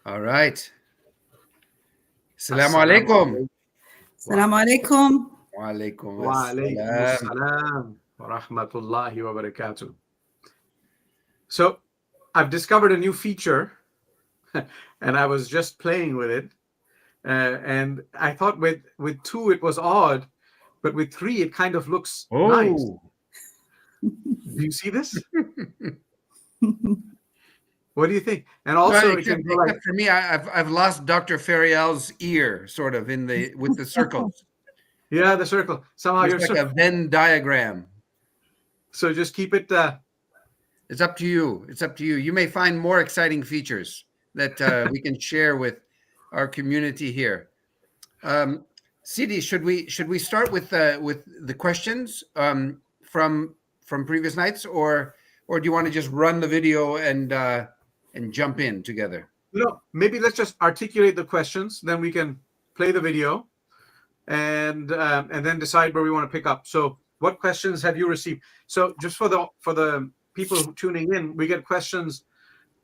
All right. Assalamu Assalamu alaikum. alaikum. Assalamu alaikum. Wa alaikum Wa alaikum assalam. assalam wa rahmatullahi wa barakatuh. So I've discovered a new feature and I was just playing with it. And I thought with two it was odd, but with three it kind of looks nice. Oh, Do you see this? What do you think? And well, also it can go like, except for me, I've lost Dr. Feryal's ear, sort of with the circles. yeah, the circle. Somehow It's you're like a Venn diagram. so just keep it It's up to you. It's up to you. You may find more exciting features that we can share with our community here. Sidi, should we start with the questions from previous nights, or do you want to just run the video and jump in together? Maybe let's just articulate the questions, then we can play the video and then decide where we want to pick up. So what questions have you received? So just for the people who tuning in, we get questions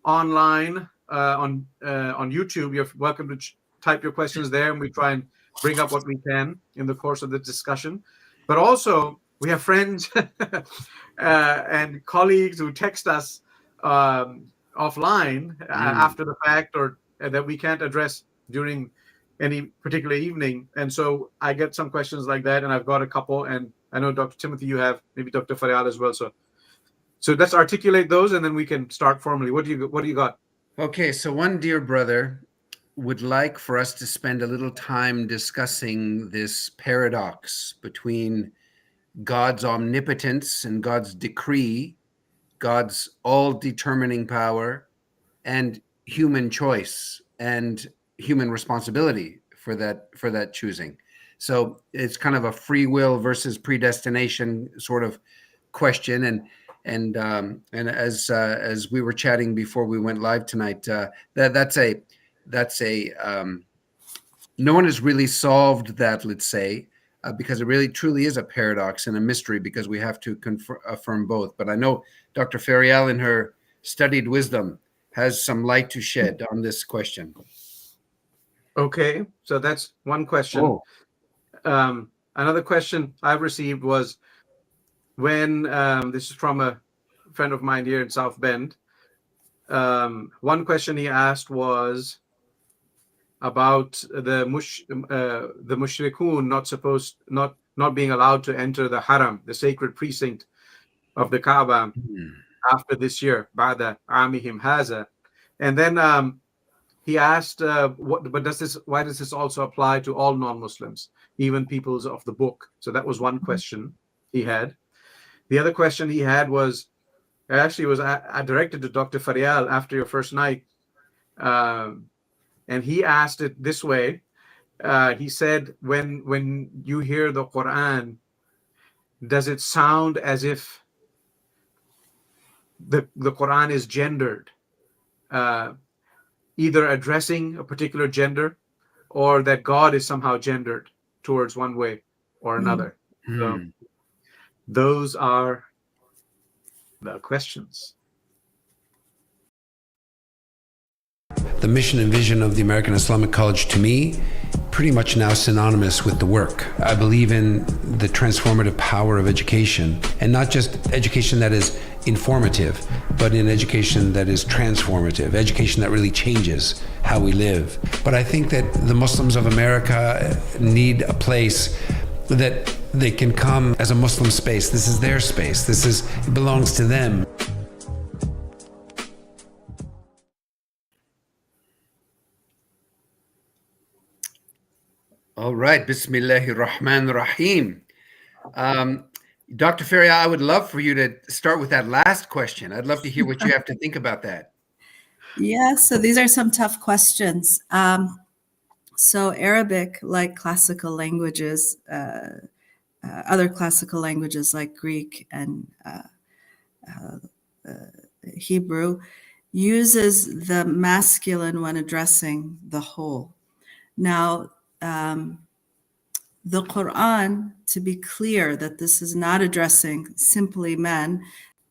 online on YouTube. You're welcome to type your questions there, and we try and bring up what we can in the course of the discussion. But also we have friends and colleagues who text us offline after the fact, or that we can't address during any particular evening. And so I get some questions like that, and I've got a couple, and I know Dr. Timothy, you have, maybe Dr. Feryal as well. So let's articulate those, and then we can start formally. What do you got? Okay, so one dear brother would like for us to spend a little time discussing this paradox between God's omnipotence and God's decree, God's all-determining power, and human choice and human responsibility for that choosing. So it's kind of a free will versus predestination sort of question. And as we were chatting before we went live tonight, that's a no one has really solved that, let's say, because it really truly is a paradox and a mystery, because we have to affirm both. But I know Dr. Feryal, in her studied wisdom, has some light to shed on this question. Okay, so that's one question. Another question I've received was, when this is from a friend of mine here in South Bend. One question he asked was about the mushrikun not being allowed to enter the haram, the sacred precinct of the Kaaba, after this year, ba'da amihim haza. And then he asked, why does this also apply to all non-Muslims, even peoples of the book? So that was one question he had. The other question he had was, actually was directed to Dr. Feryal after your first night. And he asked it this way. He said, when you hear the Qur'an, does it sound as if the Qur'an is gendered, either addressing a particular gender, or that God is somehow gendered towards one way or another? So those are the questions. The mission and vision of the American Islamic College, to me, pretty much now synonymous with the work. I believe in the transformative power of education, and not just education that is informative, but in education that is transformative, education that really changes how we live. But I think that the Muslims of America need a place that they can come as a Muslim space. This is their space. It belongs to them. All right, Bismillahir Rahmanir Rahim. Dr. Feryal, I would love for you to start with that last question. I'd love to hear what you have to think about that. Yeah, so these are some tough questions. So Arabic, like classical languages, other classical languages like Greek and Hebrew, uses the masculine when addressing the whole. Now, the Qur'an, to be clear that this is not addressing simply men,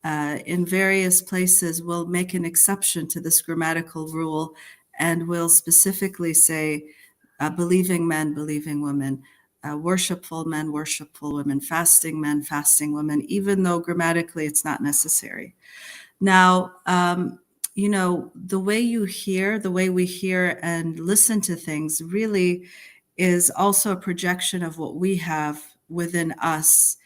in various places will make an exception to this grammatical rule and will specifically say believing men, believing women, worshipful men, worshipful women, fasting men, fasting women, even though grammatically it's not necessary. Now, the way we hear and listen to things really is also a projection of what we have within us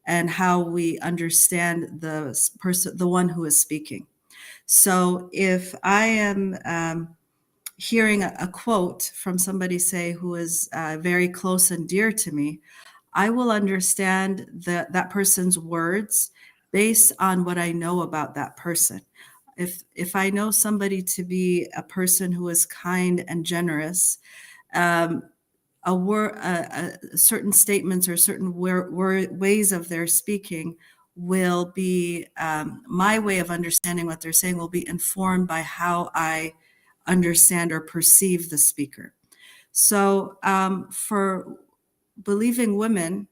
and how we understand the person, the one who is speaking. So if I am hearing a quote from somebody, say, who is very close and dear to me, I will understand that person's words based on what I know about that person. If I know somebody to be a person who is kind and generous, certain statements or certain ways of their speaking will be my way of understanding what they're saying will be informed by how I understand or perceive the speaker. So for believing women,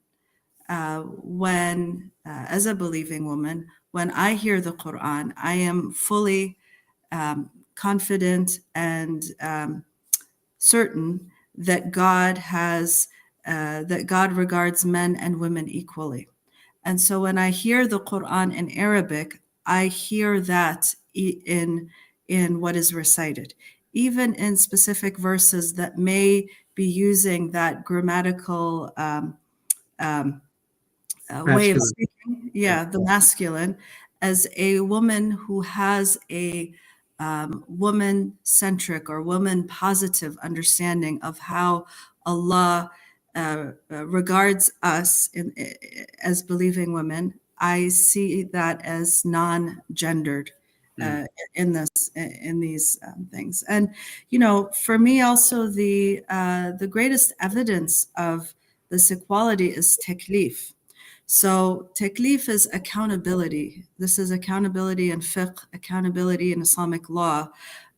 as a believing woman, when I hear the Qur'an, I am fully confident and certain that God regards men and women equally. And so when I hear the Qur'an in Arabic, I hear that in what is recited, even in specific verses that may be using that grammatical way of speaking, the masculine, as a woman who has a woman-centric or woman-positive understanding of how Allah regards us as believing women. I see that as non-gendered in these things. And for me also, the greatest evidence of this equality is taklif. So taklif is accountability. This is accountability in fiqh, accountability in Islamic law.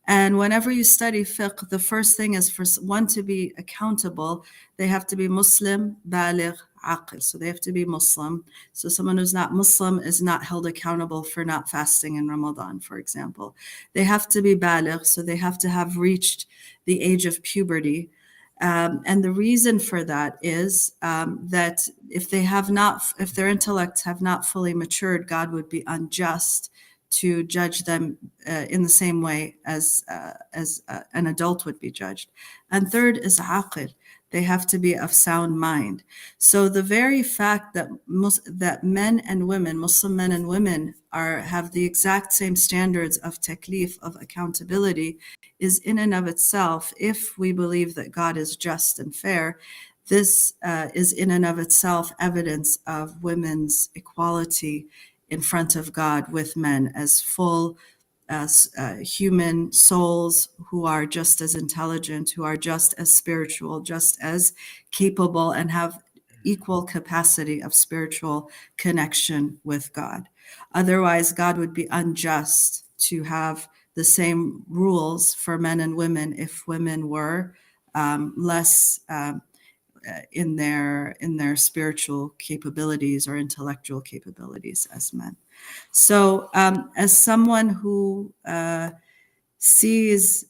And whenever you study fiqh, the first thing is for one to be accountable, they have to be Muslim, baligh, aqil. So they have to be Muslim. So someone who's not Muslim is not held accountable for not fasting in Ramadan, for example. They have to be baligh, so they have to have reached the age of puberty. And the reason for that is that if their intellects have not fully matured, God would be unjust to judge them in the same way as an adult would be judged. And third is aqil. They have to be of sound mind. So the very fact that men and women, Muslim men and women, have the exact same standards of taklif, of accountability, is in and of itself, if we believe that God is just and fair, this is in and of itself evidence of women's equality in front of God with men as full human souls who are just as intelligent, who are just as spiritual, just as capable, and have equal capacity of spiritual connection with God. Otherwise, God would be unjust to have the same rules for men and women if women were less in their spiritual capabilities or intellectual capabilities as men. So as someone who sees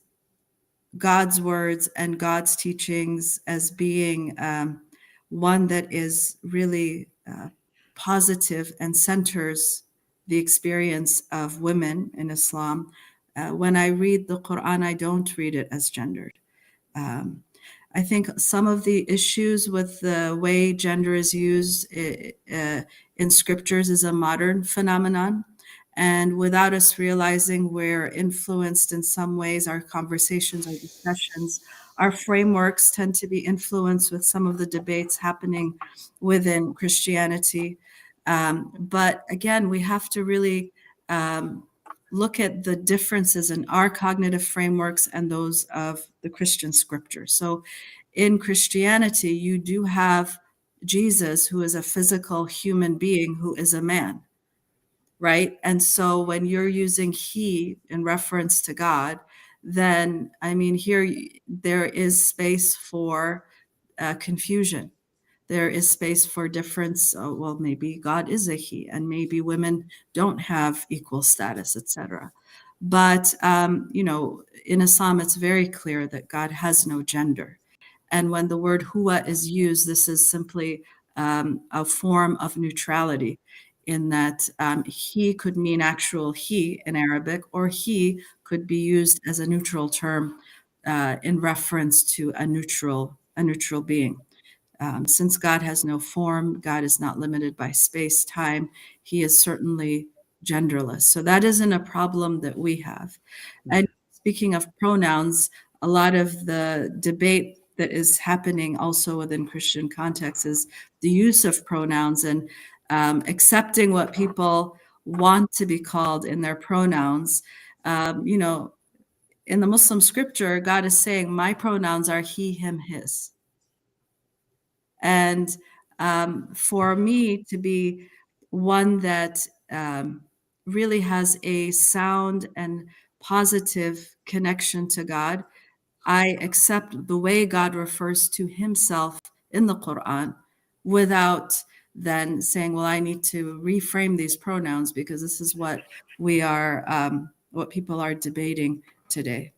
God's words and God's teachings as being one that is really positive and centers the experience of women in Islam, when I read the Qur'an, I don't read it as gendered. I think some of the issues with the way gender is used in scriptures is a modern phenomenon. And without us realizing, we're influenced in some ways. Our conversations, our discussions, our frameworks tend to be influenced with some of the debates happening within Christianity. But again, we have to really look at the differences in our cognitive frameworks and those of the Christian scripture. So in Christianity, you do have Jesus, who is a physical human being, who is a man, right? And so when you're using he in reference to God, then, I mean, here there is space for confusion. There is space for difference. Well, maybe God is a he, and maybe women don't have equal status, etc. But, in Islam, it's very clear that God has no gender. And when the word huwa is used, this is simply a form of neutrality, in that he could mean actual he in Arabic, or he could be used as a neutral term in reference to a neutral being. Since God has no form, God is not limited by space, time, he is certainly genderless. So that isn't a problem that we have. And speaking of pronouns, a lot of the debate that is happening also within Christian contexts is the use of pronouns, and accepting what people want to be called in their pronouns. In the Muslim scripture, God is saying, my pronouns are he, him, his. And for me to be one that really has a sound and positive connection to God, I accept the way God refers to himself in the Qur'an, without then saying, well, I need to reframe these pronouns because this is what we are, what people are debating today.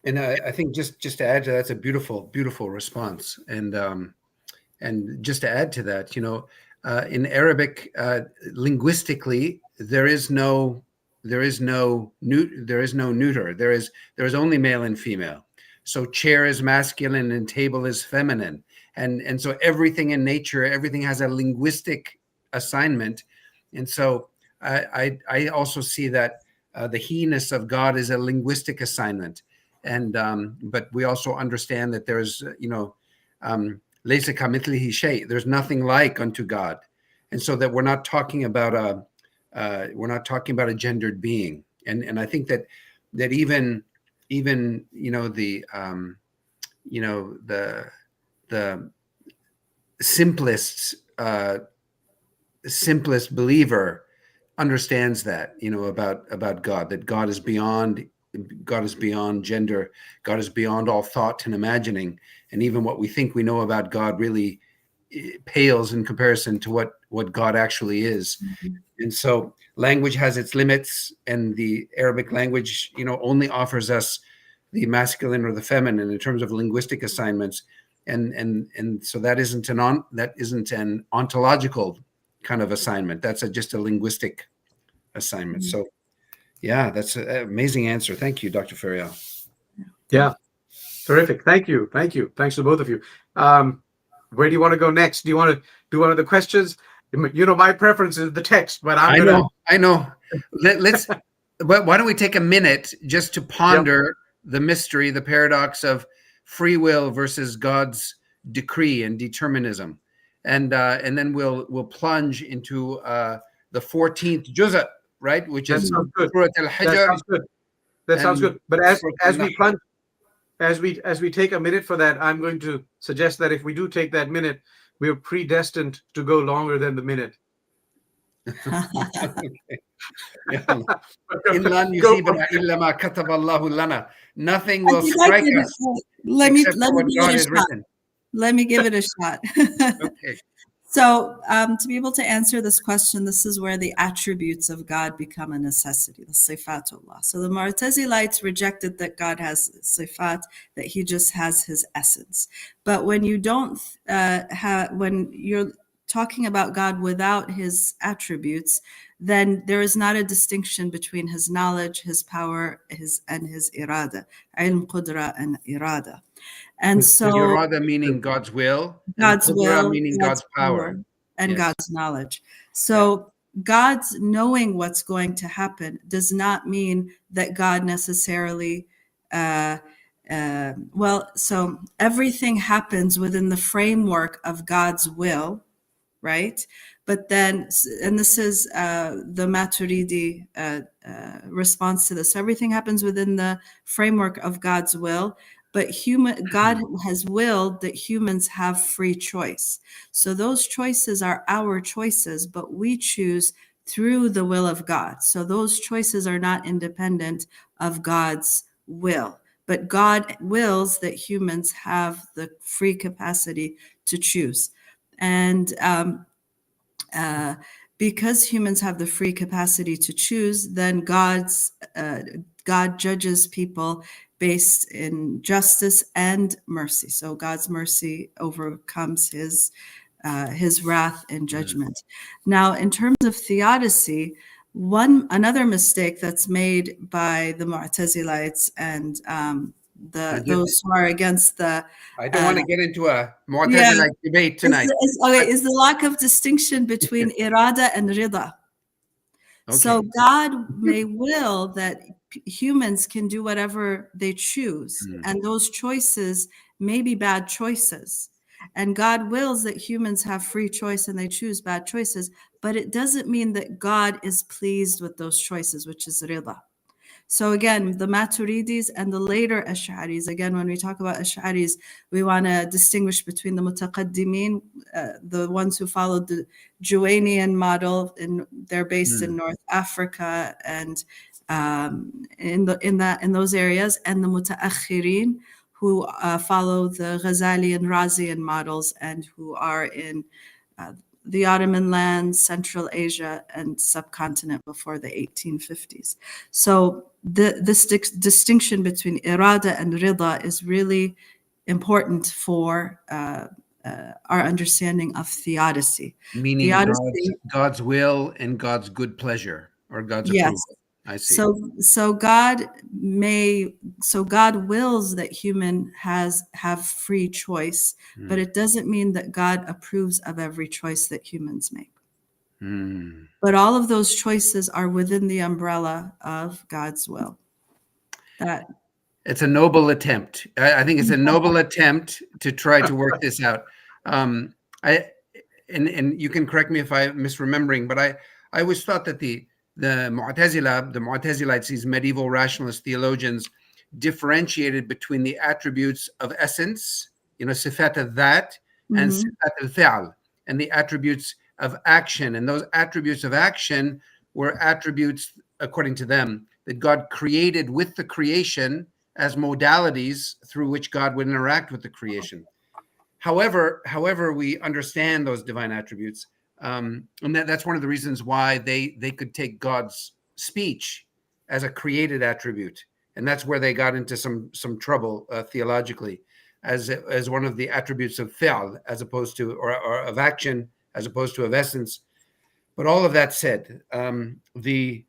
And I think just to add to that, that's a beautiful response. And just to add to that, in Arabic, linguistically, there is no neuter. There is only male and female. So chair is masculine and table is feminine. And so everything in nature, everything has a linguistic assignment. And so I also see that the he-ness of God is a linguistic assignment. And but we also understand that there's Laysa kamithlihi shay. There's nothing like unto God, and so that we're not talking about a gendered being. And I think that even the simplest believer understands that about God, that God is beyond gender, God is beyond all thought and imagining, and even what we think we know about God really pales in comparison to what God actually is. And so language has its limits, and the Arabic language only offers us the masculine or the feminine in terms of linguistic assignments, and so that isn't an ontological kind of assignment. That's just a linguistic assignment. So yeah, that's an amazing answer. Thank you, Dr. Feryal. Yeah, terrific. Thank you. Thanks to both of you. Where do you want to go next? Do you want to do one of the questions? My preference is the text, but I know. Let's. Why don't we take a minute just to ponder the mystery, the paradox of free will versus God's decree and determinism, and then we'll plunge into the 14th juz'a, right? Which is Surah Al-Hijr. That sounds good. But as we take a minute for that, I'm going to suggest that if we do take that minute, we are predestined to go longer than the minute. Nothing will strike us. Let me give it a shot. Okay. So to be able to answer this question, this is where the attributes of God become a necessity, the sifatullah. So the Mu'tazilites rejected that God has sifat, that he just has his essence. But when you don't when you're talking about God without his attributes, then there is not a distinction between his knowledge, his power, and his irada, ilm, qudra, and irada. And so irada meaning God's will, God's will, meaning God's power, and God's knowledge. So God's knowing what's going to happen does not mean that God necessarily so everything happens within the framework of God's will, right? But then, and this is the Maturidi response to this, everything happens within the framework of God's will, but God has willed that humans have free choice. So those choices are our choices, but we choose through the will of God. So those choices are not independent of God's will, but God wills that humans have the free capacity to choose. And because humans have the free capacity to choose, then God judges people based in justice and mercy. So God's mercy overcomes his wrath and judgment. Now, in terms of theodicy, another mistake that's made by the Mu'tazilites and those who are against the I don't want to get into a Mu'tazilite debate tonight. is the lack of distinction between irada and rida. Okay. So God may will that humans can do whatever they choose, and those choices may be bad choices. And God wills that humans have free choice and they choose bad choices, but it doesn't mean that God is pleased with those choices, which is rida. So again, the Maturidis and the later Ash'aris, again, when we talk about Ash'aris, we want to distinguish between the Mutaqaddimin, the ones who followed the Juwaynian model, and they're based in North Africa and in those areas, and the Mutaakhirin, who follow the Ghazali and Razian models and who are in the Ottoman lands, Central Asia, and subcontinent before the 1850s. So this distinction between irada and rida is really important for our understanding of theodicy. Meaning God's will and God's good pleasure, or God's approval. I see. So God wills that human have free choice, but it doesn't mean that God approves of every choice that humans make. But all of those choices are within the umbrella of God's will. It's a noble attempt. I think it's a noble attempt to try to work this out. And you can correct me if I'm misremembering, but I always thought that the Mu'tazilites, these medieval rationalist theologians, differentiated between the attributes of essence, sifat al-dhat, and sifat al-fi'al, and the attributes of action. And those attributes of action were attributes, according to them, that God created with the creation as modalities through which God would interact with the creation. However we understand those divine attributes, and that's one of the reasons why they could take God's speech as a created attribute, and that's where they got into some trouble theologically, as one of the attributes of fi'al, as opposed to or of action, as opposed to of essence. But all of that said, the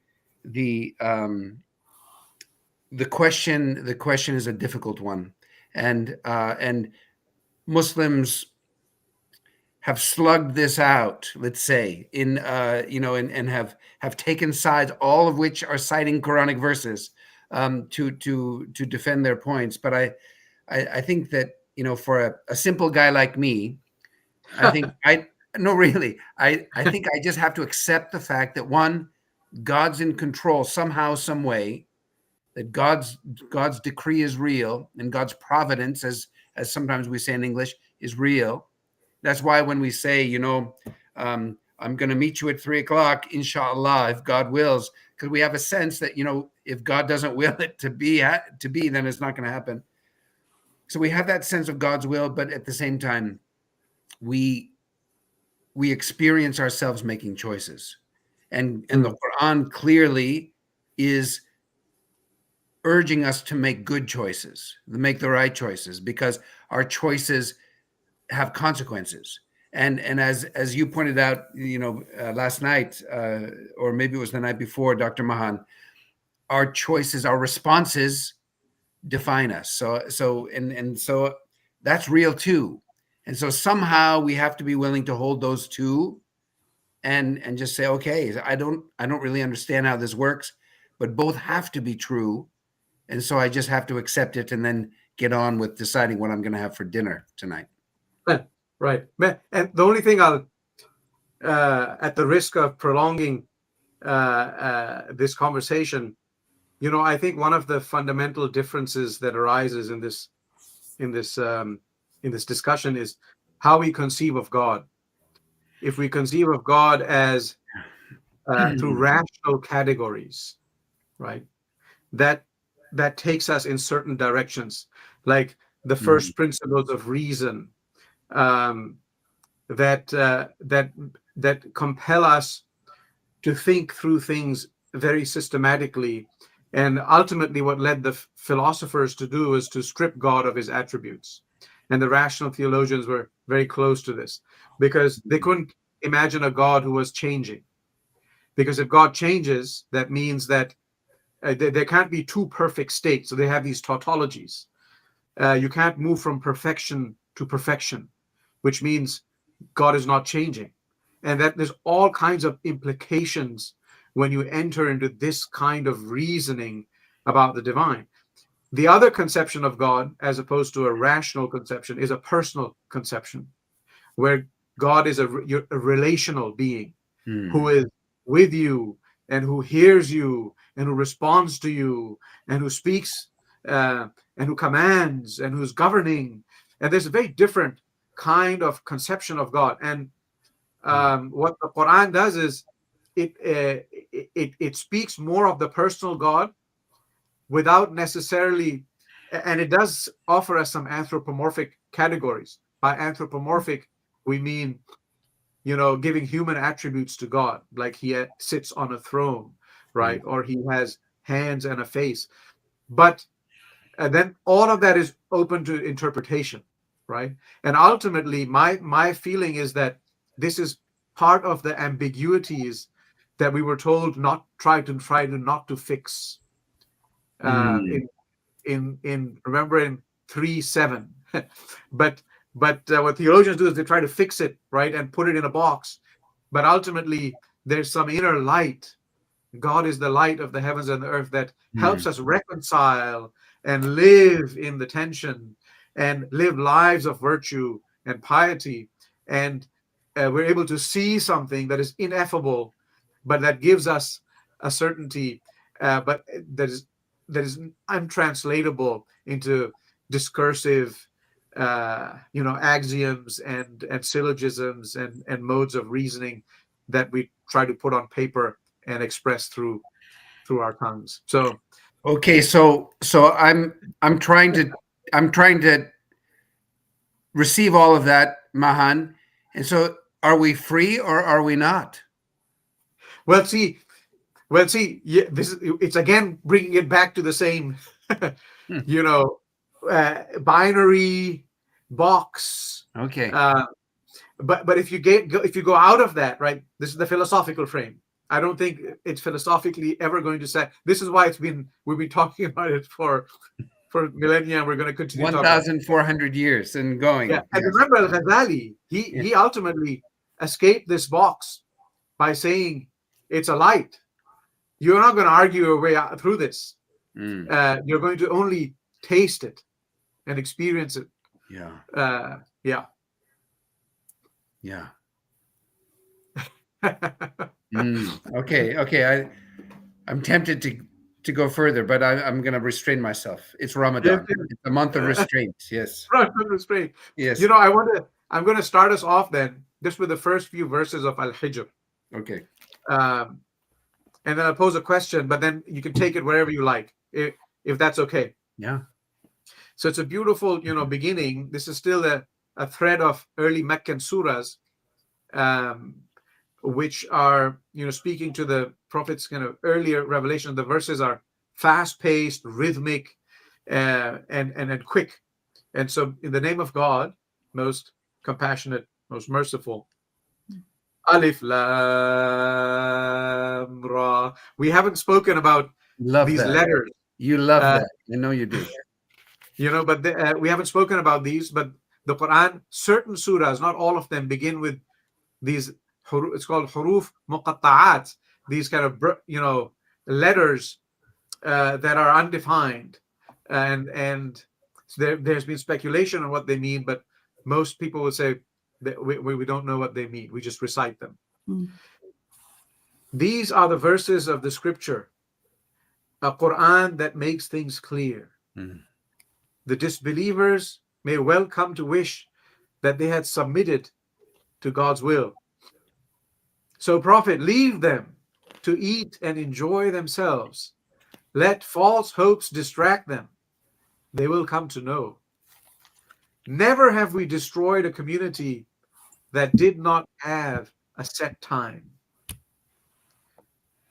question is a difficult one, and Muslims have slugged this out, let's say, and have taken sides, all of which are citing Quranic verses to defend their points. But I think that for a simple guy like me, I think I think I just have to accept the fact that one, God's in control somehow, some way, that God's decree is real, and God's providence, as sometimes we say in English, is real. That's why when we say, I'm going to meet you at 3:00, inshallah, if God wills, because we have a sense that, if God doesn't will it to be, then it's not going to happen. So we have that sense of God's will, but at the same time, we experience ourselves making choices. And the Quran clearly is urging us to make good choices, to make the right choices, because our choices have consequences. And as you pointed out, last night, or maybe it was the night before, Dr. Mahan, our choices, our responses define us. So that's real too. And so somehow we have to be willing to hold those two and just say, okay, I don't really understand how this works, but both have to be true. And so I just have to accept it and then get on with deciding what I'm going to have for dinner tonight. Right. And the only thing I'll, at the risk of prolonging this conversation, I think one of the fundamental differences that arises in this discussion is how we conceive of God. If we conceive of God as through rational categories, right, that takes us in certain directions, like the first principles of reason, that compel us to think through things very systematically. And ultimately, what led the philosophers to do is to strip God of his attributes. And the rational theologians were very close to this because they couldn't imagine a God who was changing. Because if God changes, that means that there can't be two perfect states. So they have these tautologies. You can't move from perfection to perfection, which means God is not changing. And that there's all kinds of implications when you enter into this kind of reasoning about the divine. The other conception of God, as opposed to a rational conception, is a personal conception, where God is a relational being who is with you and who hears you and who responds to you and who speaks and who commands and who's governing. And there's a very different kind of conception of God. And what the Qur'an does is it speaks more of the personal God without necessarily, and it does offer us some anthropomorphic categories. By anthropomorphic, we mean, giving human attributes to God, like he sits on a throne, right? Or he has hands and a face. But then all of that is open to interpretation, right? And ultimately, my feeling is that this is part of the ambiguities that we were told not try to not to fix. Remember in 3:7, but what theologians do is they try to fix it, right, and put it in a box. But ultimately, there's some inner light. God is the light of the heavens and the earth that helps us reconcile and live in the tension and live lives of virtue and piety. And we're able to see something that is ineffable, but that gives us a certainty, but that is untranslatable into discursive axioms and syllogisms and modes of reasoning that we try to put on paper and express through our tongues. So okay, so I'm trying to receive all of that, Mahan. And so are we free or are we not? Well, see, yeah, it's again bringing it back to the same, binary box. Okay. But if you go out of that, right? This is the philosophical frame. I don't think it's philosophically ever going to say. This is why we've been talking about it for millennia. We're going to continue 1,400 years and going. Yeah, and remember Al-Ghazali, he ultimately escaped this box by saying it's a light. You're not going to argue your way out through this. You're going to only taste it and experience it. Yeah. Yeah. Okay. I'm tempted to go further, but I'm going to restrain myself. It's Ramadan. It's a month of restraint. Yes. Restraint. Yes. I'm going to start us off then just with the first few verses of Al-Hijr. Okay. And then I'll pose a question, but then you can take it wherever you like, if that's okay. Yeah. So it's a beautiful, beginning. This is still a thread of early Meccan surahs, which are, speaking to the Prophet's kind of earlier revelation. The verses are fast-paced, rhythmic, and quick. And so, in the name of God, most compassionate, most merciful. Alif Lam Ra. We haven't spoken about these letters. You love that. I know you do. But we haven't spoken about these. But the Quran, certain surahs, not all of them, begin with these. It's called huruf muqatta'at. These kind of letters that are undefined, and there's been speculation on what they mean, but most people would say that we don't know what they mean. We just recite them. These are the verses of the scripture, a Quran that makes things clear. The disbelievers may well come to wish that they had submitted to God's will. So, Prophet, leave them to eat and enjoy themselves. Let false hopes distract them. They will come to know. Never have we destroyed a community that did not have a set time.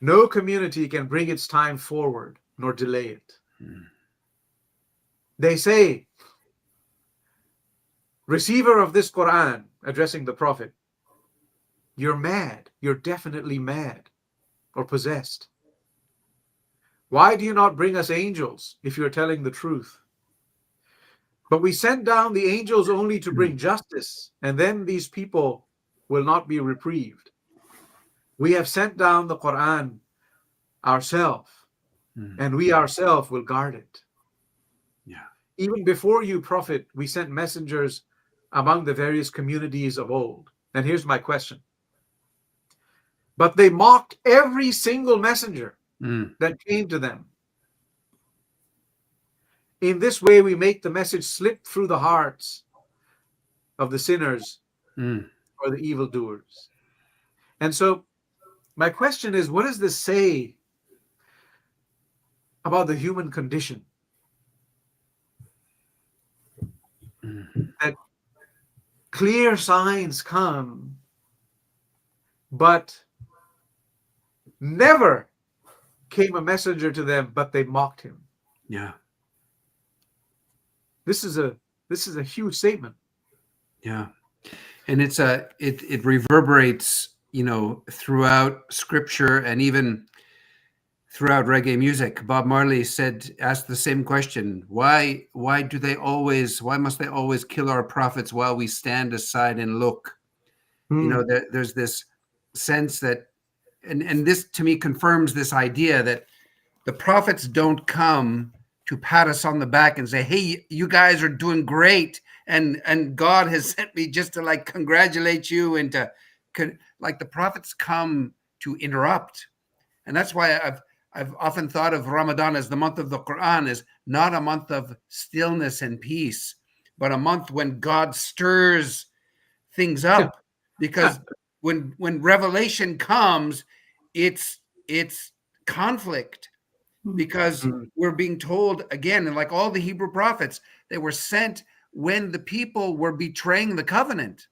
no community can bring its time forward nor delay it. They say, receiver of this Qur'an, addressing the Prophet, you're mad. You're definitely mad or possessed. Why do you not bring us angels if you're telling the truth? But we sent down the angels only to bring justice, and then these people will not be reprieved. We have sent down the Qur'an ourselves, and we ourselves will guard it. Yeah. Even before you, Prophet, we sent messengers among the various communities of old. And here's my question. But they mocked every single messenger that came to them. In this way, we make the message slip through the hearts of the sinners or the evildoers. And so my question is, what does this say about the human condition? That clear signs come, but never came a messenger to them, but they mocked him. Yeah. This is a huge statement. Yeah. And it reverberates, throughout scripture and even throughout reggae music. Bob Marley asked the same question. Why must they always kill our prophets while we stand aside and look? There's this sense that, and this to me confirms this idea that the prophets don't come to pat us on the back and say, hey, you guys are doing great. And God has sent me just to congratulate you and to the prophets come to interrupt. And that's why I've often thought of Ramadan as the month of the Qur'an, as not a month of stillness and peace, but a month when God stirs things up. Because when revelation comes, it's conflict. Because we're being told again, and like all the Hebrew prophets, they were sent when the people were betraying the covenant,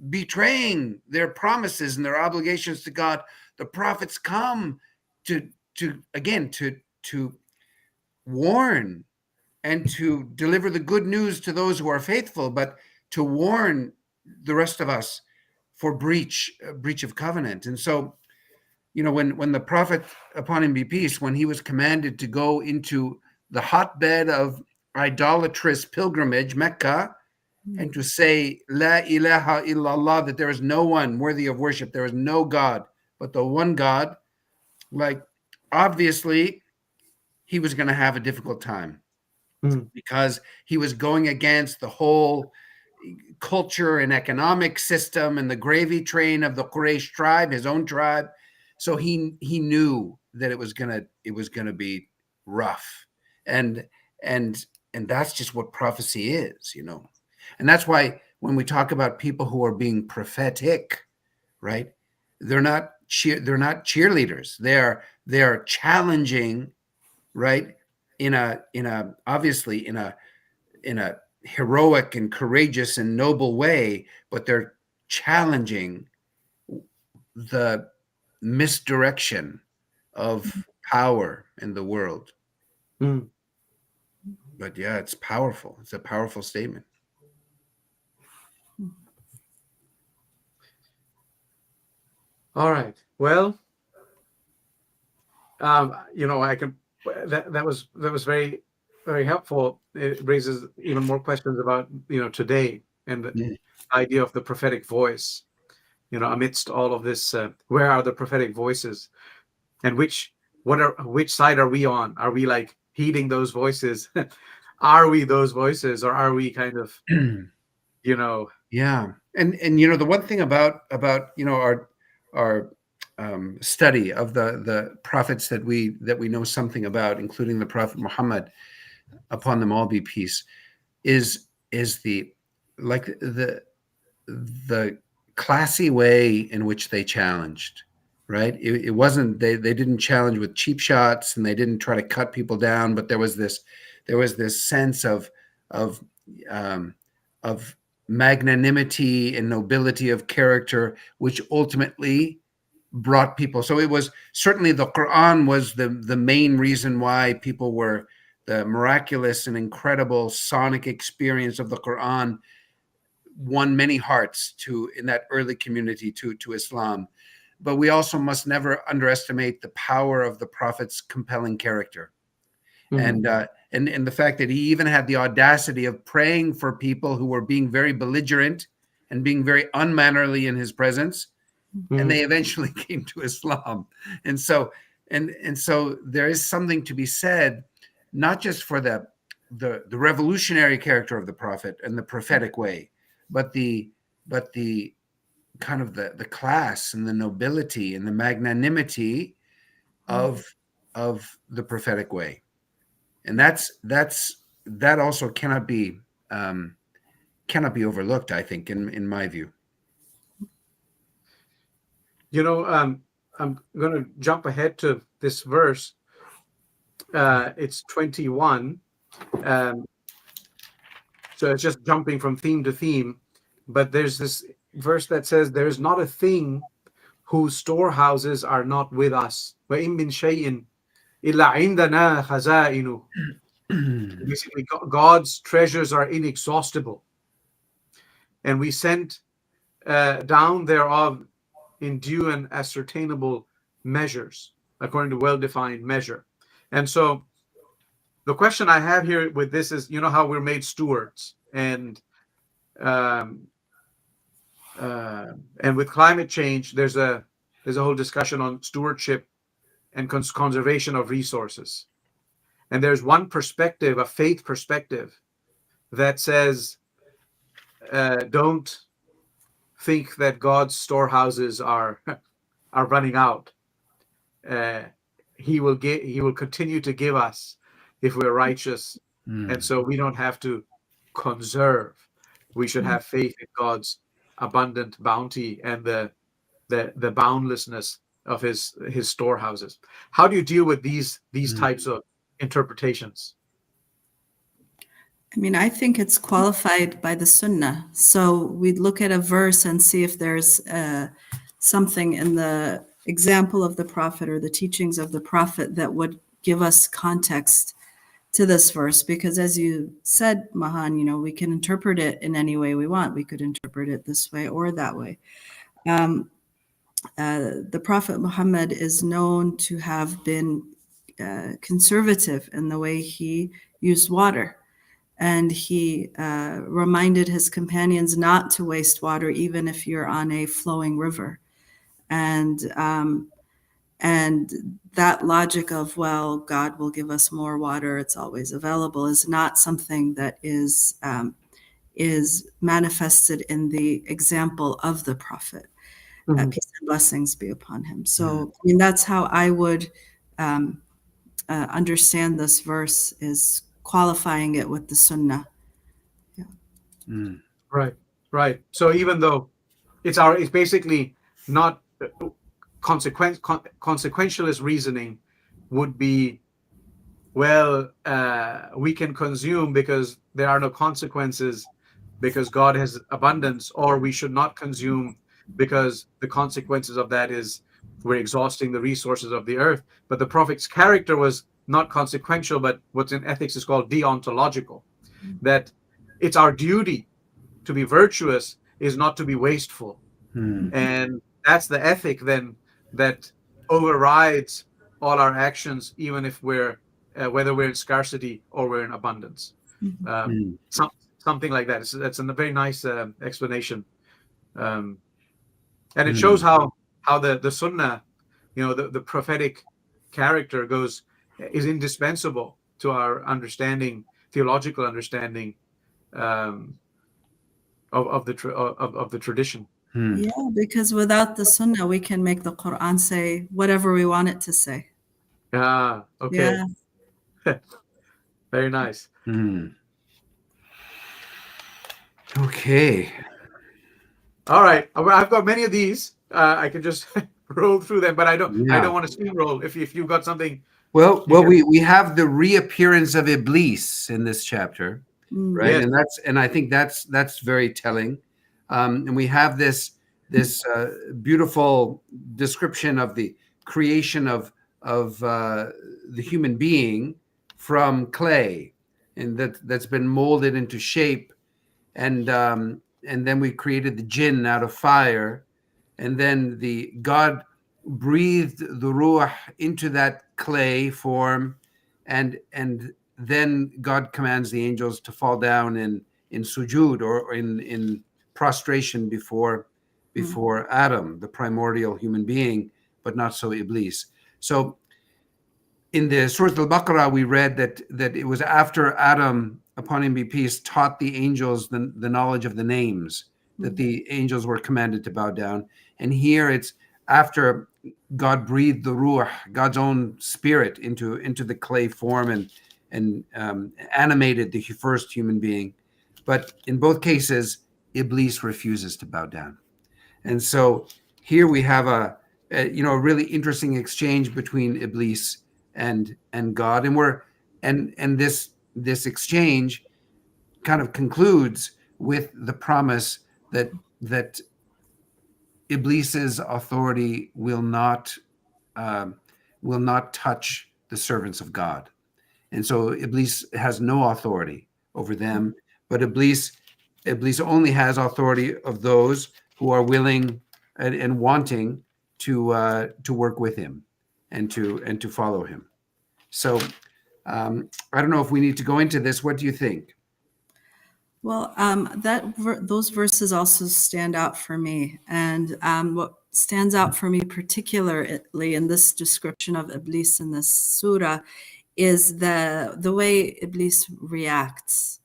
betraying their promises and their obligations to God. The prophets come to warn and to deliver the good news to those who are faithful, but to warn the rest of us for breach of covenant. And so, when the Prophet, upon him be peace, when he was commanded to go into the hotbed of idolatrous pilgrimage, Mecca, and to say, La ilaha illallah, that there is no one worthy of worship, there is no God but the one God, obviously, he was going to have a difficult time because he was going against the whole culture and economic system and the gravy train of the Quraysh tribe, his own tribe. So he knew that it was gonna be rough, and that's just what prophecy is, and that's why when we talk about people who are being prophetic, right? They're not cheerleaders. They're challenging, right? In a obviously in a heroic and courageous and noble way, but they're challenging the misdirection of power in the world. But yeah, it's powerful. It's a powerful statement. All right. Well, I can. That was very, very helpful. It raises even more questions about today and the idea of the prophetic voice. Amidst all of this, where are the prophetic voices, and which side are we on? Are we heeding those voices? Are we those voices, or are we kind of, Yeah, and the one thing about our study of the prophets that we know something about, including the Prophet Muhammad, upon them all be peace, is the classy way in which they challenged, right? It wasn't, they didn't challenge with cheap shots, and they didn't try to cut people down, but there was this sense of magnanimity and nobility of character, which ultimately brought people. So it was certainly the Qur'an was the main reason why people were, the miraculous and incredible sonic experience of the Qur'an won many hearts in that early community to Islam. But we also must never underestimate the power of the Prophet's compelling character. And the fact that he even had the audacity of praying for people who were being very belligerent and being very unmannerly in his presence, and they eventually came to Islam. And so there is something to be said, not just for the revolutionary character of the Prophet and the prophetic way, but the kind of the class and the nobility and the magnanimity of the prophetic way. And that also cannot be overlooked, I think, in my view. I'm going to jump ahead to this verse. It's 21. So it's just jumping from theme to theme. But there's this verse that says, "There is not a thing whose storehouses are not with us. وَإِن مِّن شَيْءٍ إِلَّا عِندَنَا خَزَائِنُهُ." Basically, God's treasures are inexhaustible, and we sent down thereof in due and ascertainable measures, according to well-defined measure. And so the question I have here with this is, how we're made stewards, and with climate change, there's a whole discussion on stewardship and conservation of resources. And there's one perspective, a faith perspective, that says, don't think that God's storehouses are running out. He will continue to give us if we're righteous, and so we don't have to conserve. We should have faith in God's abundant bounty and the boundlessness of his storehouses. How do you deal with these types of interpretations? I mean, I think it's qualified by the Sunnah. So we'd look at a verse and see if there's something in the example of the Prophet or the teachings of the Prophet that would give us context to this verse. Because as you said, Mahan, we can interpret it in any way we want. We could interpret it this way or that way. The Prophet Muhammad is known to have been conservative in the way he used water. And he reminded his companions not to waste water, even if you're on a flowing river. And that logic of, well, God will give us more water, it's always available, is not something that is manifested in the example of the Prophet. Peace and blessings be upon him. So, I mean, that's how I would understand this verse, is qualifying it with the Sunnah. Right. So even though it's basically not consequentialist reasoning would be, well, we can consume because there are no consequences, because God has abundance, or we should not consume because the consequences of that is we're exhausting the resources of the earth. But the Prophet's character was not consequential, but what's in ethics is called deontological, that it's our duty to be virtuous is not to be wasteful. And that's the ethic then that overrides all our actions, even if we're whether we're in scarcity or we're in abundance. Something like that. That's a very nice explanation. And it shows how the Sunnah, the prophetic character is indispensable to our understanding, theological understanding of the tradition. Yeah, because without the Sunnah, we can make the Qur'an say whatever we want it to say. Okay. Yeah. Very nice. Okay. All right. I've got many of these. I can just roll through them, but I don't want to steamroll. If you've got something. Well, we have the reappearance of Iblis in this chapter, right? Yes. And I think that's very telling. And we have this this beautiful description of the creation of the human being from clay, and that's been molded into shape, and then we created the jinn out of fire, and then the God breathed the ruh into that clay form, and then God commands the angels to fall down in sujud, or in prostration before Adam, the primordial human being, but not so Iblis. So in the Surah Al-Baqarah, we read that it was after Adam, upon him be peace, taught the angels the knowledge of the names, that the angels were commanded to bow down. And here it's after God breathed the ruh, God's own spirit, into the clay form, and animated the first human being. But in both cases, Iblis refuses to bow down. And so here we have a really interesting exchange between Iblis and God, and this exchange kind of concludes with the promise that Iblis's authority will not touch the servants of God, and so Iblis has no authority over them, but Iblis only has authority of those who are willing and wanting to work with him and to follow him. So I don't know if we need to go into this. What do you think? Well, those verses also stand out for me, and what stands out for me particularly in this description of Iblis in this surah is the way Iblis reacts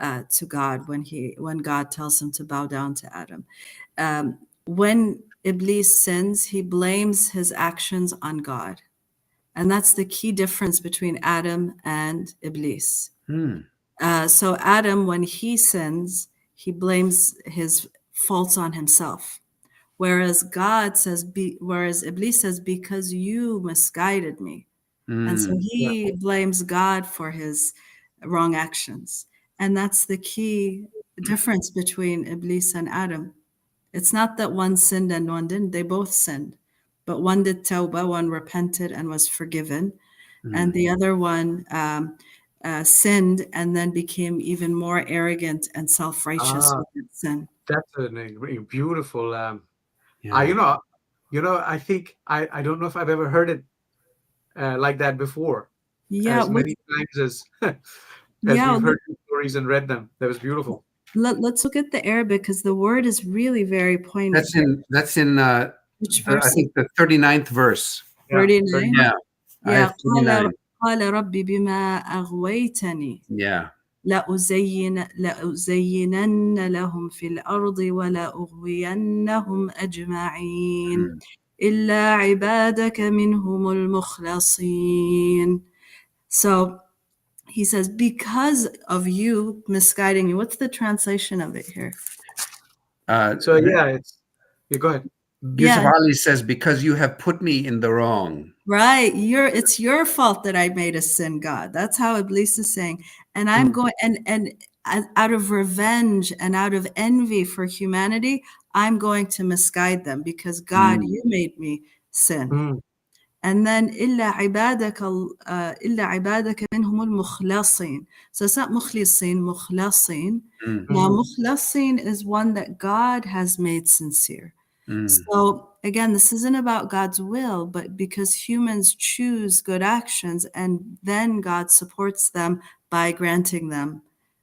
to God when God tells him to bow down to Adam. When Iblis sins, he blames his actions on God, and that's the key difference between Adam and Iblis. So Adam, when he sins, he blames his faults on himself, whereas whereas Iblis says, because you misguided me. And so he blames God for his wrong actions. And that's the key difference between Iblis and Adam. It's not that one sinned and one didn't. They both sinned. But one did tawbah, one repented and was forgiven. And the other one sinned and then became even more arrogant and self-righteous with its sin. That's a beautiful. I think I don't know if I've ever heard it like that before. As many times as we've heard stories and read them. That was beautiful. Let's look at the Arabic, because the word is really very poignant. That's in which verse? I think the 39th verse. 39? Yeah. قال رب بما أغويتني لأزينن لهم في الأرض ولأغوينهم أجمعين إلا عبادك منهم المخلصين. So he says, because of you misguiding you. What's the translation of it here? Go ahead. Yusuf Ali says, because you have put me in the wrong. Right. It's your fault that I made a sin, God. That's how Iblis is saying. And I'm going, and out of revenge and out of envy for humanity, I'm going to misguide them, because God, you made me sin. And then إلا عبادك منهم المخلصين. So it's not مخلصين, مخلصين. Now مخلصين is one that God has made sincere. So again, this isn't about God's will, but because humans choose good actions, and then God supports them by granting them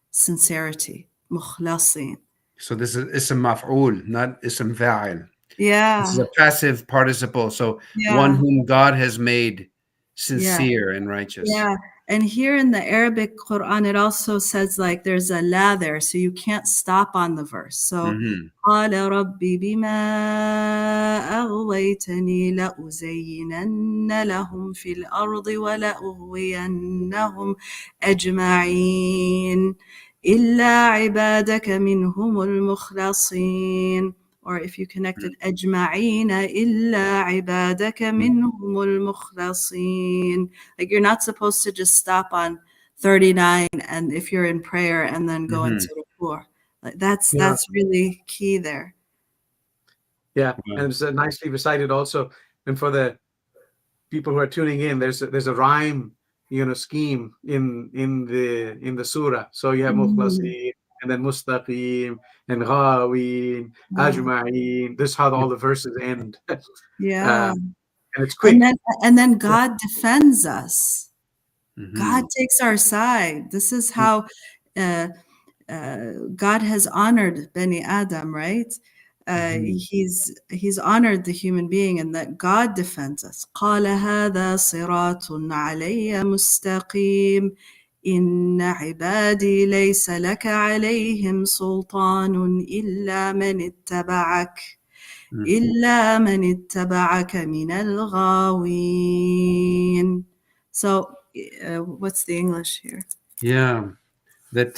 sincerity. مخلصين. So this is ism maf'ul, not ism fa'il. Yeah. This is a passive participle. So one whom God has made sincere and righteous. Yeah. And here in the Arabic Qur'an, it also says like there's a la there, so you can't stop on the verse. So قال ربي بما أغويتني لأزينن لهم في الأرض ولأغوينهم أجمعين إلا عبادك منهم المخلصين. Or if you connect it, أجمعين إلا عبادك منهم المخلصين. Like you're not supposed to just stop on 39 and if you're in prayer and then go into the floor. Like that's really key there. Yeah, Wow. and it's nicely recited also. And for the people who are tuning in, there's a rhyme, scheme in the surah. So you have mukhlasin, and then mustaqim, and ghawin, Wow. ajma'in. This is how all the verses end. Yeah. And it's quick. And then God defends us. God Mhm. takes our side. This is how God has honored Bani Adam, right? He's honored the human being, and that God defends us. قال هذا صراط علي مستقيم إن عبادي ليس لك عليهم سلطان إلا من اتبعك إلا من اتبعك من الغاوين. So, what's the English here? Yeah, that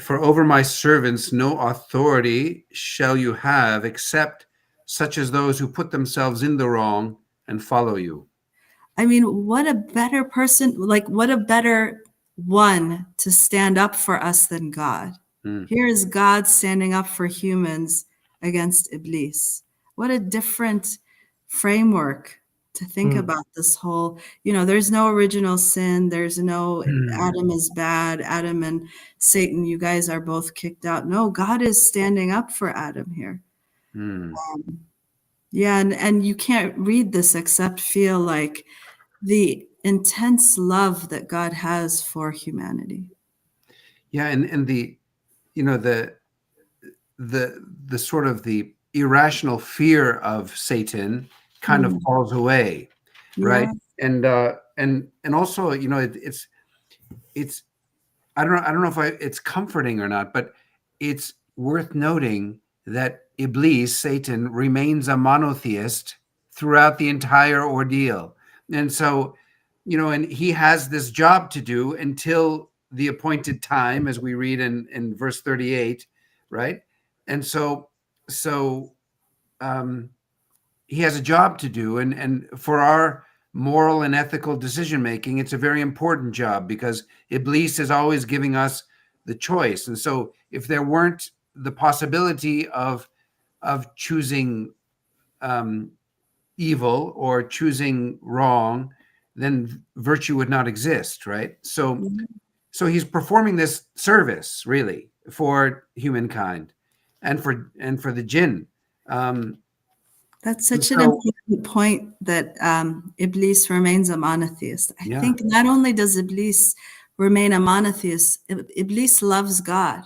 for over my servants no authority shall you have except such as those who put themselves in the wrong and follow you. I mean, what a better person, like what a better one to stand up for us than God. Here is God standing up for humans against Iblis. What a different framework to think about this whole, there's no original sin. There's no Adam is bad, Adam and Satan, you guys are both kicked out. No, God is standing up for Adam here. Yeah, and you can't read this except feel like the intense love that God has for humanity. Yeah, and the the sort of the irrational fear of Satan kind of falls away, right? Yeah. And also, it's I don't know if it's comforting or not, but it's worth noting that Iblis, Satan, remains a monotheist throughout the entire ordeal. And so, and he has this job to do until the appointed time, as we read in verse 38, right? And so um, he has a job to do, and for our moral and ethical decision making, it's a very important job because Iblis is always giving us the choice. And so if there weren't the possibility of choosing evil or choosing wrong, then virtue would not exist, right? So he's performing this service really for humankind and for the jinn. That's such an So important point that Iblis remains a monotheist. I yeah. think not only does Iblis remain a monotheist, Iblis loves God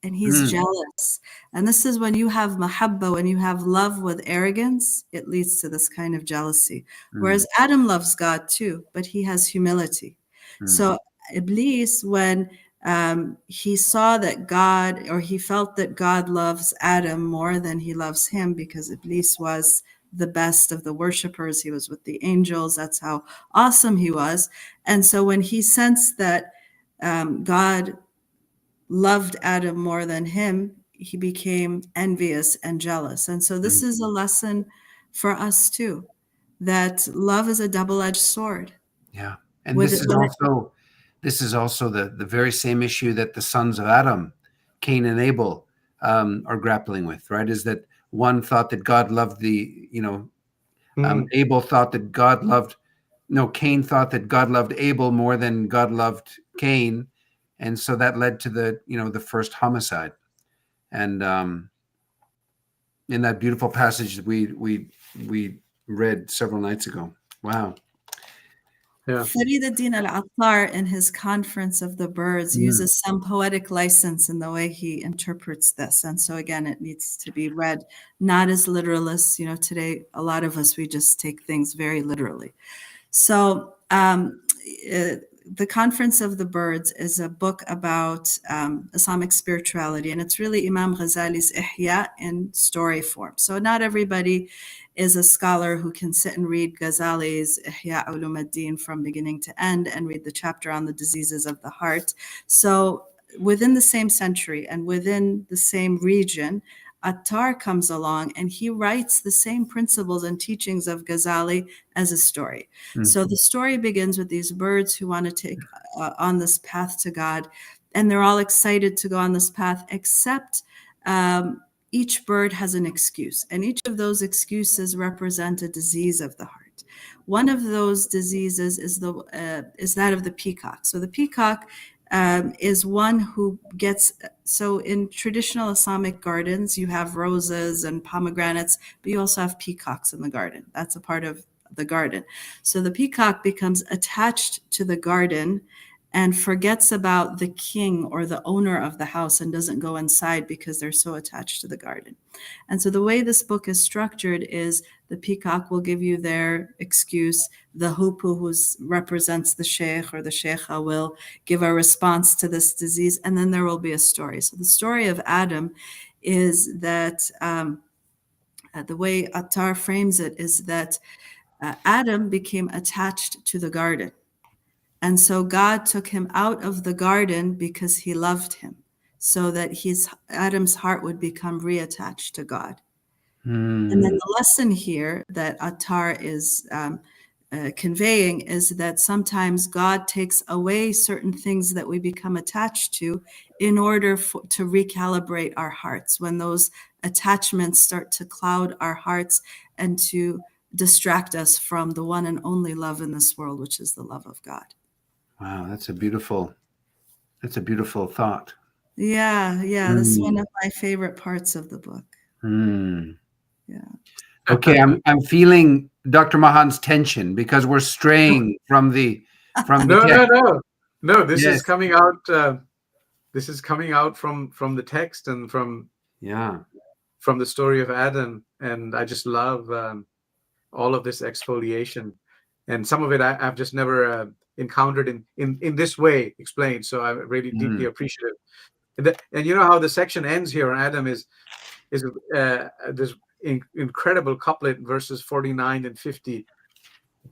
and he's jealous. And this is when you have mahabba, when you have love with arrogance, it leads to this kind of jealousy. Whereas Adam loves God too, but he has humility. So Iblis, when he saw that God, or he felt that God loves Adam more than he loves him, because Iblis was the best of the worshipers. He was with the angels. That's how awesome he was. And so when he sensed that God loved Adam more than him, he became envious and jealous. And so this is a lesson for us too, that love is a double-edged sword. Yeah. And this is also the very same issue that the sons of Adam, Cain and Abel, are grappling with, right? Is that one thought that God loved Abel thought that God loved, no, Cain thought that God loved Abel more than God loved Cain. And so that led to the first homicide. And in that beautiful passage that we read several nights ago. Wow. Yeah. Farid ad-Din al-Attar, in his Conference of the Birds, uses some poetic license in the way he interprets this. And so again, it needs to be read not as literalists. Today, a lot of us, we just take things very literally. So the Conference of the Birds is a book about Islamic spirituality, and it's really Imam Ghazali's Ihya in story form. So not everybody is a scholar who can sit and read Ghazali's Ihya Ulum ad-Din from beginning to end and read the chapter on the diseases of the heart. So within the same century and within the same region, Attar comes along and he writes the same principles and teachings of Ghazali as a story. So the story begins with these birds who want to take on this path to God, and they're all excited to go on this path, except each bird has an excuse, and each of those excuses represent a disease of the heart. One of those diseases is that of the peacock. So the peacock is one who gets, so in traditional Islamic gardens, you have roses and pomegranates, but you also have peacocks in the garden. That's a part of the garden. So the peacock becomes attached to the garden and forgets about the king or the owner of the house and doesn't go inside because they're so attached to the garden. And so the way this book is structured is the peacock will give you their excuse. The hoopoe, who represents the sheikh or the sheikha, will give a response to this disease, and then there will be a story. So the story of Adam is that the way Attar frames it is that Adam became attached to the garden. And so God took him out of the garden because he loved him, so that Adam's heart would become reattached to God. And then the lesson here that Attar is conveying is that sometimes God takes away certain things that we become attached to in order to recalibrate our hearts, when those attachments start to cloud our hearts and to distract us from the one and only love in this world, which is the love of God. Wow, that's a beautiful thought. Yeah, this is one of my favorite parts of the book. Yeah. Okay, I'm feeling Dr. Mahan's tension because we're straying from the text. No. This Yes. is coming out. This is coming out from the text and from the story of Adam, and I just love all of this exfoliation, and some of it I've just never encountered in this way explained. So I'm really deeply appreciative. And you know how the section ends here on Adam is this incredible couplet, verses 49 and 50.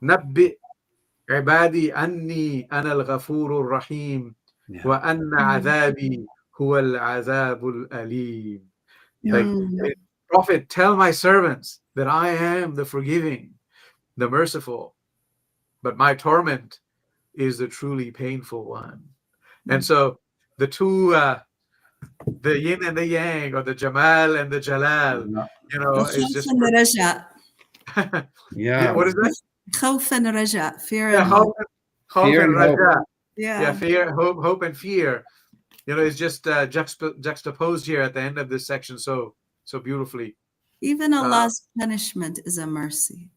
Nabbi ibadi anni ana al-ghafurur rahim wa anna adhabi huwa al-azabul alim. Like, Prophet, tell my servants that I am the forgiving, the merciful, but my torment is the truly painful one. And so the two, the yin and the yang, or the Jamal and the Jalal, is just What is that? Khawf and raja, fear and hope. Fear and raja. Yeah, fear, hope and fear. It's just juxtaposed here at the end of this section so beautifully. Even Allah's punishment is a mercy.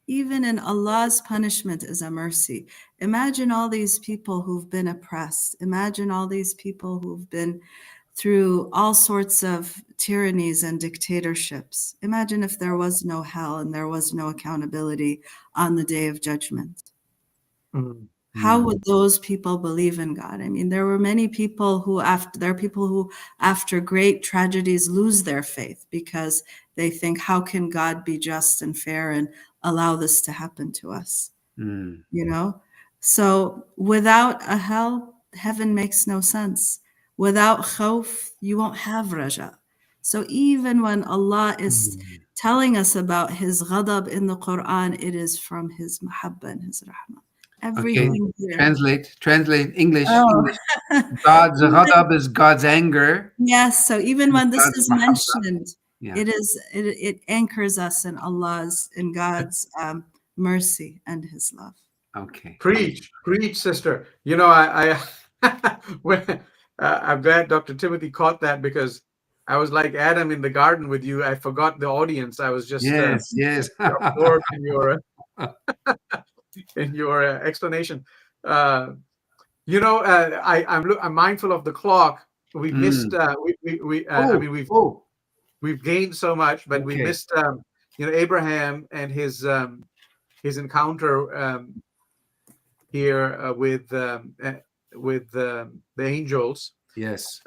Even in Allah's punishment is a mercy. Imagine all these people who've been oppressed. Imagine all these people who've been through all sorts of tyrannies and dictatorships. Imagine if there was no hell and there was no accountability on the day of judgment. How would those people believe in God? I mean, there were many people who after great tragedies lose their faith because they think, how can God be just and fair and allow this to happen to us? So without a hell, heaven makes no sense. Without khawf, you won't have raja. So even when Allah is telling us about his ghadab in the Qur'an, it is from his mahabba and his rahmah. Everything here. Translate English. God's ghadab is God's anger. Yes, so even when this is mentioned, it anchors us in God's mercy and his love. Okay. Preach, sister. I'm glad Dr. Timothy caught that, because I was like Adam in the garden with you. I forgot the audience. I was just absorbed in your explanation. I'm mindful of the clock. We've missed. We've gained so much, but we missed. Abraham and his encounter here with the angels. Yes.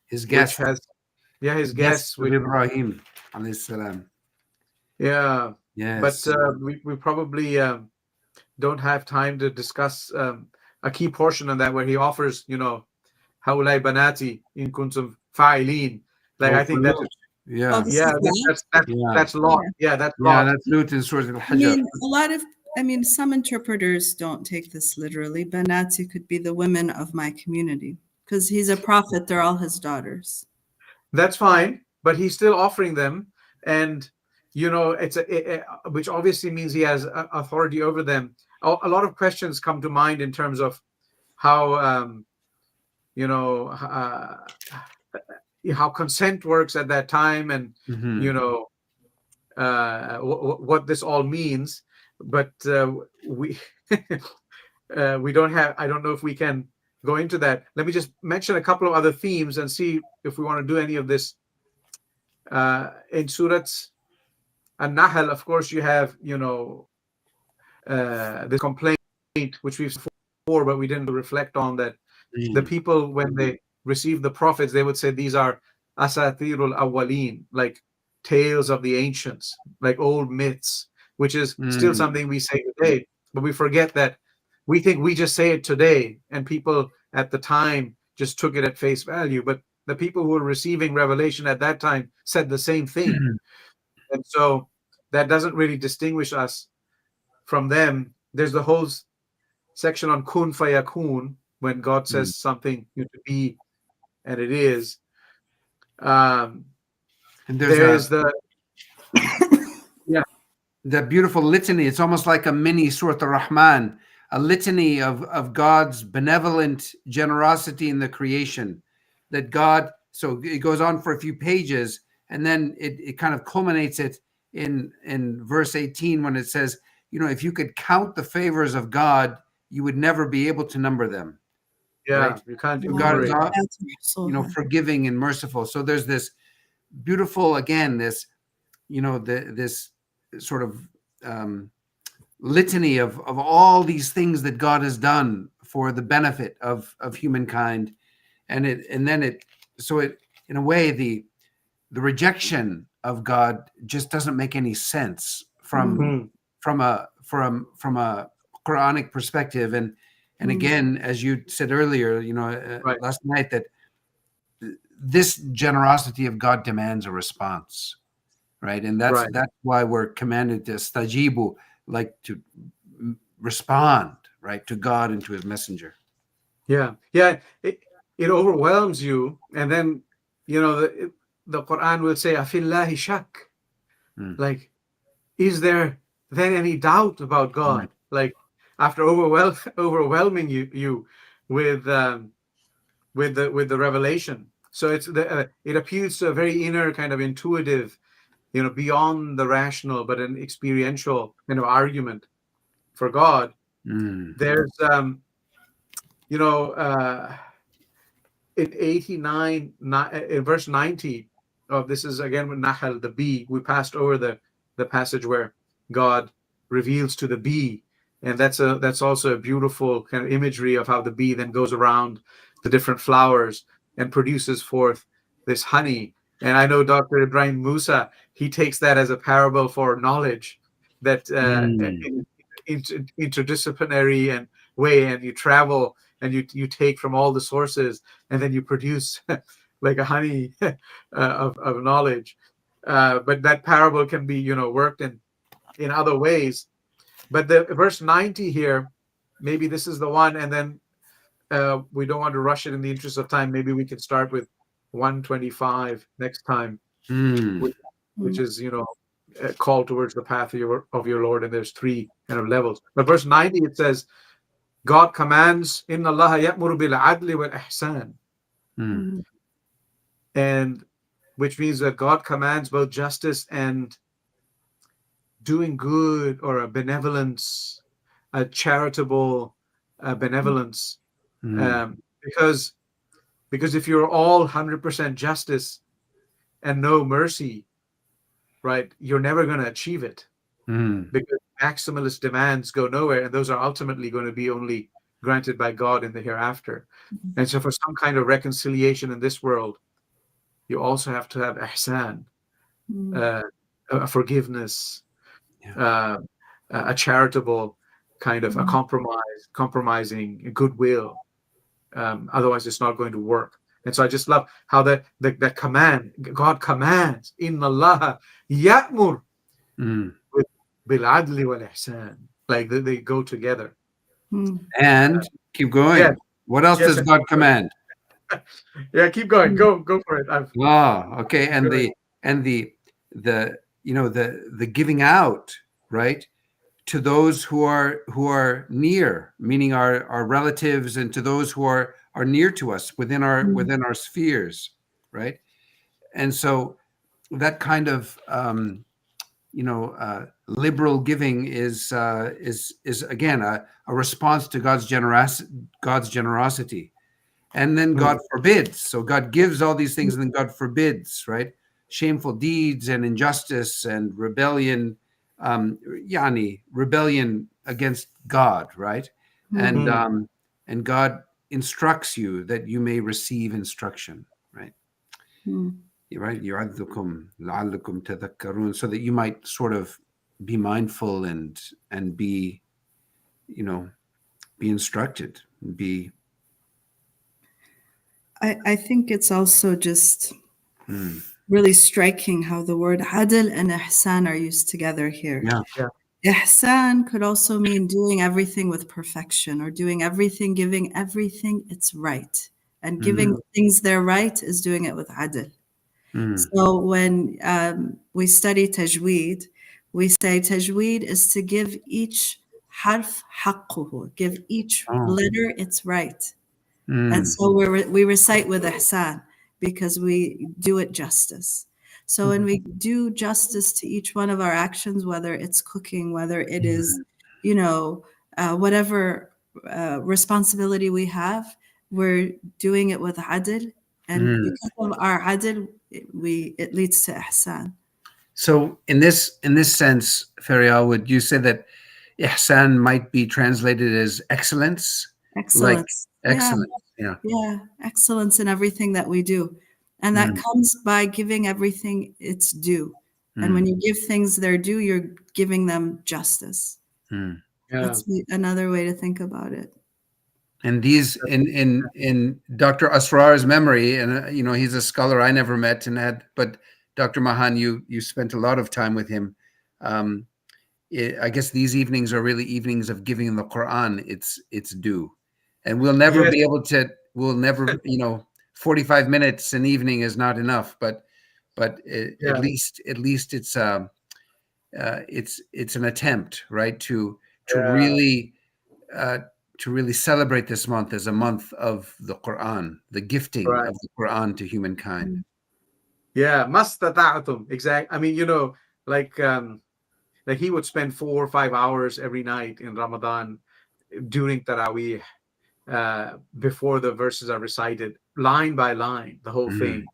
His guest his guest with Ibrahim alayhi salam. Yeah. Yes. But we probably don't have time to discuss a key portion of that, where he offers, haulai banati in kuntum fa'ilin. I think that's that's Lot. That's Lot. That's Lut in Surah Al-Hajj. Some interpreters don't take this literally. Banati could be the women of my community, because he's a prophet. They're all his daughters. That's fine. but he's still offering them, and it's which obviously means he has authority over them. A lot of questions come to mind in terms of how how consent works at that time, and what this all means. But we we don't have. I don't know if we can go into that. Let me just mention a couple of other themes and see if we want to do any of this. In Surah An-Nahl, of course, you have this complaint which we've seen before, but we didn't reflect on that. The people, when they received the prophets, they would say these are asatirul awwaleen, like tales of the ancients, like old myths, which is still something we say today, but we forget that we think we just say it today, and people at the time just took it at face value, but the people who were receiving revelation at that time said the same thing. And so that doesn't really distinguish us from them. There's the whole section on kun fayakun, when God says something to be, and it is. And there's the beautiful litany. It's almost like a mini Surah Ar-Rahman, a litany of God's benevolent generosity in the creation. That God, so it goes on for a few pages, and then it kind of culminates it in verse 18 when it says, if you could count the favors of God, you would never be able to number them. Right? You can't do God is all, forgiving and merciful. So there's this beautiful, again, this this sort of litany of all these things that God has done for the benefit of humankind, and then so in a way the rejection of God just doesn't make any sense from a Quranic perspective, and again, as you said earlier, last night, that this generosity of God demands a response, right? And that's why we're commanded to stajibu, like to respond, right, to God and to His messenger. It overwhelms you, and then the Quran will say afillahi shak, like, is there then any doubt about God? Like, after overwhelming you with the revelation. So it appeals to a very inner kind of intuitive, beyond the rational, but an experiential kind of argument for God. There's in 89, in verse 90 of this is again with Nahl, the bee. We passed over the passage where God reveals to the bee, and that's also a beautiful kind of imagery of how the bee then goes around the different flowers and produces forth this honey. And I know Dr. Ibrahim Musa, he takes that as a parable for knowledge, that interdisciplinary and way, and you travel and you take from all the sources, and then you produce like a honey of knowledge. But that parable can be worked in other ways. But the verse 90 here, maybe this is the one, and then we don't want to rush it in the interest of time. Maybe we can start with 125 next time, which is a call towards the path of your Lord, and there's 3 kind of levels. But verse 90, it says, God commands, Inna Allah ya'muru bil adli wal ihsan, and which means that God commands both justice and doing good, or a benevolence, a charitable benevolence, because if you're all 100% justice and no mercy, right, you're never going to achieve it, because maximalist demands go nowhere, and those are ultimately going to be only granted by God in the hereafter. And so for some kind of reconciliation in this world, you also have to have ihsan, a forgiveness, a charitable kind of a compromising goodwill. Otherwise, it's not going to work. And so I just love how that command, God commands, Inna Allah ya'mur bil adli wal ihsan. Like they go together. And keep going. What else does God command? Yeah, keep going. Go for it. Okay. The the giving out, right, to those who are near, meaning our relatives, and to those who are near to us within our spheres, right? And so that kind of liberal giving is again a response to God's generosity. And then God forbids. So God gives all these things, and then God forbids, right? Shameful deeds and injustice and rebellion, rebellion against God, right? And God instructs you that you may receive instruction, right? Right? يُعَذُّكُمْ لَعَلَّكُمْ تَذَكَّرُونَ, so that you might sort of be mindful and be, be instructed, be. I think it's also just really striking how the word adl and ihsan are used together here. Yeah. Ihsan could also mean doing everything with perfection, or doing everything, giving everything its right. And giving things their right is doing it with adl. So when we study tajweed, we say tajweed is to give each harf haqquhu, give each letter its right. And so we recite with ihsan because we do it justice. So when we do justice to each one of our actions, whether it's cooking, whether it is, whatever responsibility we have, we're doing it with adl. And because of our adl, it leads to ihsan. So in this sense, Feryal, would you say that ihsan might be translated as excellence? Excellence. Like excellence. Yeah, excellence in everything that we do. And that comes by giving everything its due. And when you give things their due, you're giving them justice. That's another way to think about it. And these in Dr. Asrar's memory, and he's a scholar I never met and had, but Dr. Mahan, you spent a lot of time with him. I guess these evenings are really evenings of giving the Qur'an its due, and we'll never be able to. We'll never, 45 minutes an evening is not enough, but at least it's an attempt, right, to really celebrate this month as a month of the Qur'an, the gifting of the Qur'an to humankind. Yeah, mastata'atum. Exactly. I mean, like he would spend 4 or 5 hours every night in Ramadan during Taraweeh, before the verses are recited, line by line, the whole thing.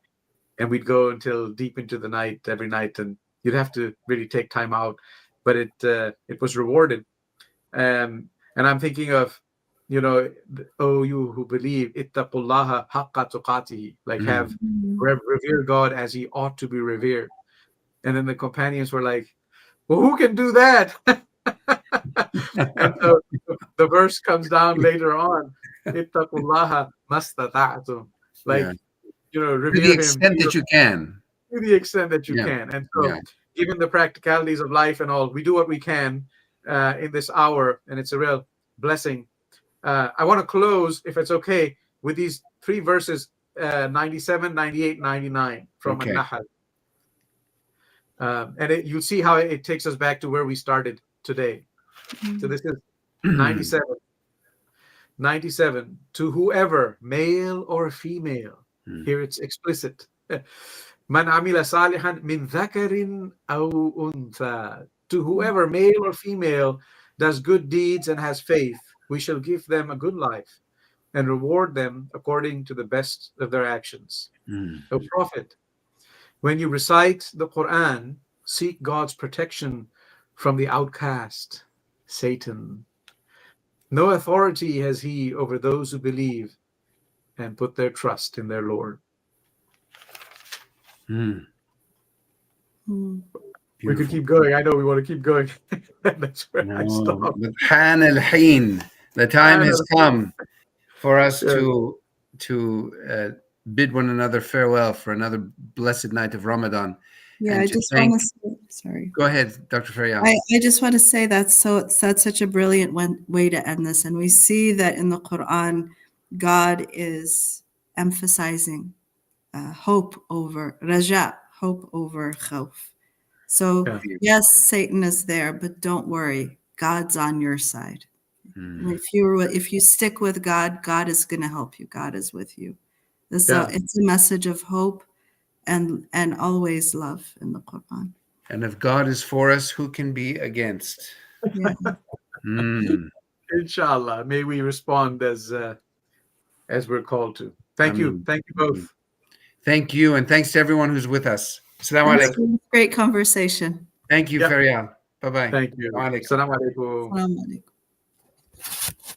And we'd go until deep into the night every night, and you'd have to really take time out, but it was rewarded. And I'm thinking of, oh, you who believe, ittaqullaha haqqa tuqatihi, like have revere God as he ought to be revered. And then the companions were like, well, who can do that? And so the verse comes down later on, ittaqullaha mastata'tum, like, revere to the extent him that you can. To the extent that you can. And so given the practicalities of life and all, we do what we can in this hour, and it's a real blessing. I want to close, if it's okay, with these 3 verses, 97, 98, 99 from An-Nahl. And you'll see how it takes us back to where we started today. So this is 97. 97. To whoever, male or female, here it's explicit. Man amila salihan min dhakarin aw untha. To whoever, male or female, does good deeds and has faith, we shall give them a good life and reward them according to the best of their actions. O Prophet, when you recite the Qur'an, seek God's protection from the outcast, Satan. No authority has he over those who believe and put their trust in their Lord. We could keep going. I know we want to keep going. That's where I stop. The time has come for us to bid one another farewell for another blessed night of Ramadan. Yeah, I just want to say, sorry. Go ahead, Dr. Feryal. I just want to say that's such a brilliant way to end this. And we see that in the Qur'an, God is emphasizing hope over raja, hope over khawf. So Yeah. yes, Satan is there, but don't worry, God's on your side. If you stick with God, God is going to help you. God is with you. So it's a message of hope and always love in the Qur'an. And if God is for us, who can be against? Yeah. Inshallah, may we respond as we're called to. Thank you both. Thank you, and thanks to everyone who's with us. Assalamu Thanks alaikum. for this great conversation. Thank you, Yeah. Feryal. Bye bye. Thank you. Assalamu alaikum. Assalamu alaikum. Assalamu alaikum.